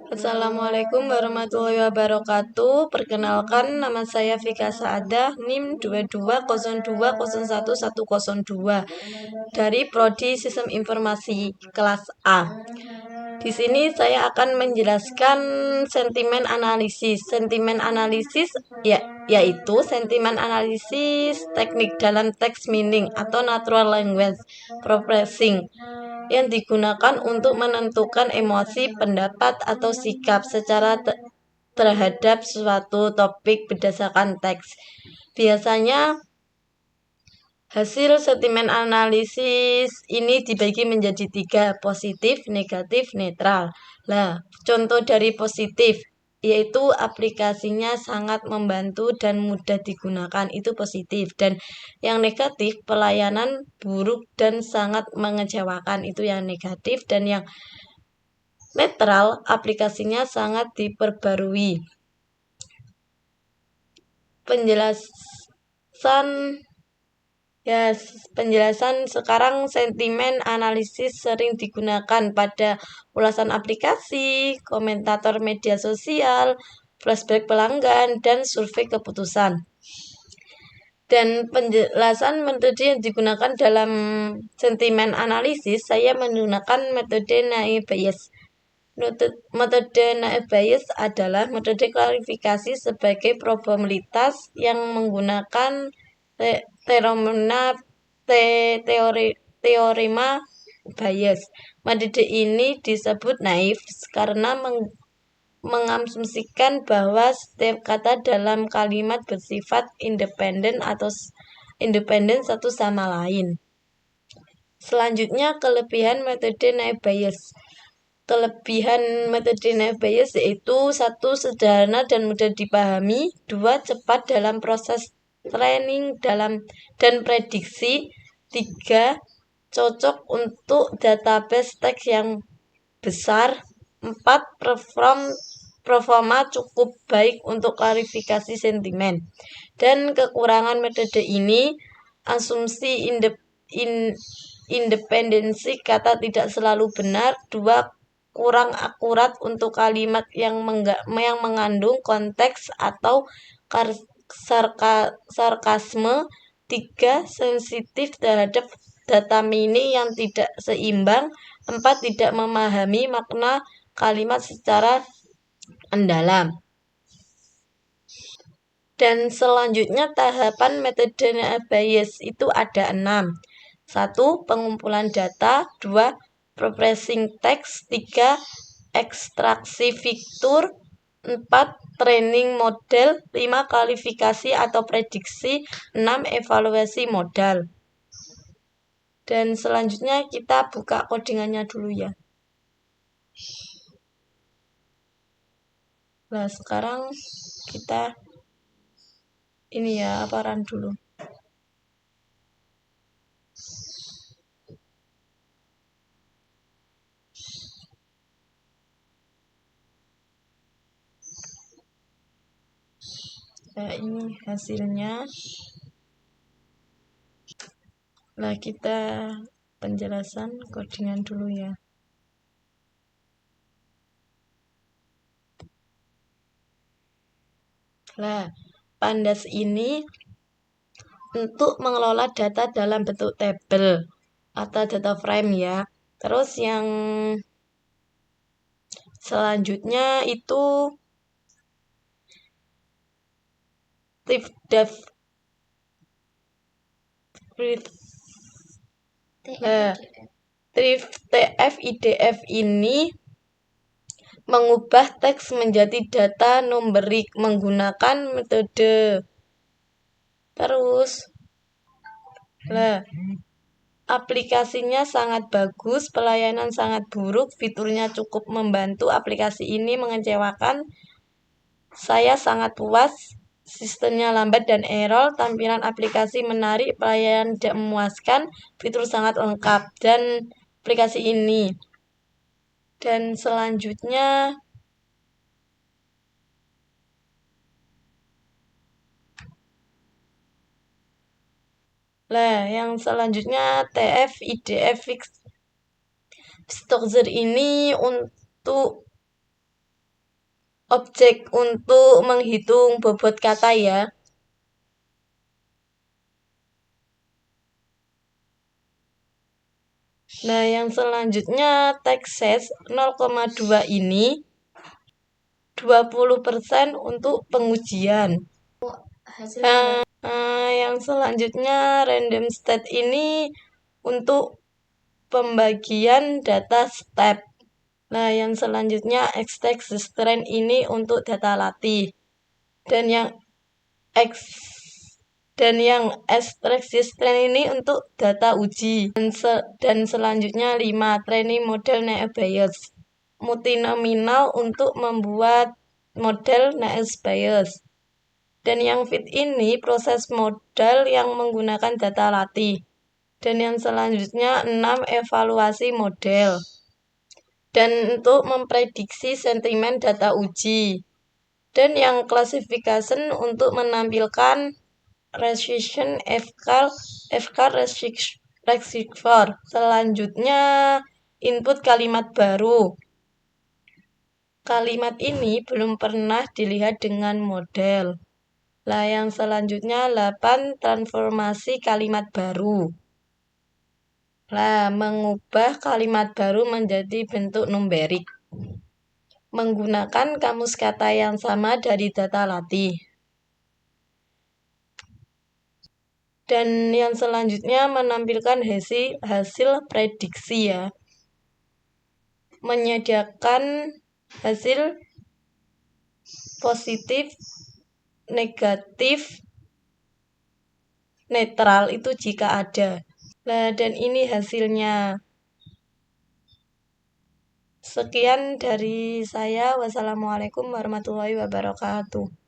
Assalamualaikum warahmatullahi wabarakatuh. Perkenalkan, nama saya Vika Saadah, NIM 2202011102 dari Prodi Sistem Informasi kelas A. Di sini saya akan menjelaskan sentimen analisis. Sentimen analisis yaitu sentimen analisis teknik dalam text meaning atau natural language processing yang digunakan untuk menentukan emosi, pendapat, atau sikap secara terhadap suatu topik berdasarkan teks. Biasanya hasil sentimen analisis ini dibagi menjadi 3, positif, negatif, netral. Contoh dari positif yaitu aplikasinya sangat membantu dan mudah digunakan, itu positif. Dan yang negatif, pelayanan buruk dan sangat mengecewakan, itu yang negatif. Dan yang netral, aplikasinya sangat diperbarui. Penjelasan sekarang, sentimen analisis sering digunakan pada ulasan aplikasi, komentator media sosial, flashback pelanggan, dan survei keputusan. Dan penjelasan metode yang digunakan dalam sentimen analisis, saya menggunakan metode naive Bayes. Metode naive Bayes adalah metode klarifikasi sebagai probabilitas yang menggunakan teorema Bayes. Metode ini disebut naif karena mengasumsikan bahwa setiap kata dalam kalimat bersifat independen satu sama lain. Selanjutnya, kelebihan metode naive Bayes. Kelebihan metode naive Bayes yaitu 1. Sederhana dan mudah dipahami. 2. Cepat dalam proses training dan prediksi. 3. Cocok untuk database teks yang besar. 4. Performa cukup baik untuk klarifikasi sentimen. Dan kekurangan metode ini, asumsi independensi kata tidak selalu benar. 2. Kurang akurat untuk kalimat yang mengandung konteks atau sarkasme. 3. Sensitif terhadap data meaning yang tidak seimbang. 4. Tidak memahami makna kalimat secara mendalam. Dan selanjutnya, tahapan metode naive Bayes itu ada 6. 1. Pengumpulan data. 2. Processing teks. 3. Ekstraksi fitur. 4. Training model. 5. Kualifikasi atau prediksi. 6. Evaluasi modal. Dan selanjutnya kita buka codingannya dulu ya. Nah, sekarang kita run dulu. Nah, ini hasilnya. Nah, kita penjelasan codingan dulu ya. Nah, Pandas ini untuk mengelola data dalam bentuk tabel atau data frame ya. Terus yang selanjutnya itu TF-IDF ini mengubah teks menjadi data numerik menggunakan metode. Terus aplikasinya sangat bagus, pelayanan sangat buruk, fiturnya cukup membantu, aplikasi ini mengecewakan, saya sangat puas, sistemnya lambat dan error, tampilan aplikasi menarik, pelayanan tidak memuaskan, fitur sangat lengkap, dan aplikasi ini. Dan selanjutnya yang selanjutnya TF-IDF Fixed ini untuk objek untuk menghitung bobot kata ya. Nah, yang selanjutnya text size 0,2 ini 20% untuk pengujian. Yang selanjutnya random state ini untuk pembagian data step. Nah, yang selanjutnya extract strand ini untuk data latih. Dan yang extract strand ini untuk data uji. Dan selanjutnya 5 training model Naive Bayes. Multinominal untuk membuat model Naive Bayes. Dan yang fit ini proses modal yang menggunakan data latih. Dan yang selanjutnya 6 evaluasi model. Dan untuk memprediksi sentimen data uji. Dan yang classification untuk menampilkan restriction FK restrictor. Selanjutnya input kalimat baru. Kalimat ini belum pernah dilihat dengan model. Lah yang selanjutnya 8 transformasi kalimat baru. Lah mengubah kalimat baru menjadi bentuk numerik. Menggunakan kamus kata yang sama dari data latih. Dan yang selanjutnya menampilkan hasil prediksi ya. Menyediakan hasil positif, negatif, netral itu jika ada. Nah, dan ini hasilnya. Sekian dari saya. Wassalamualaikum warahmatullahi wabarakatuh.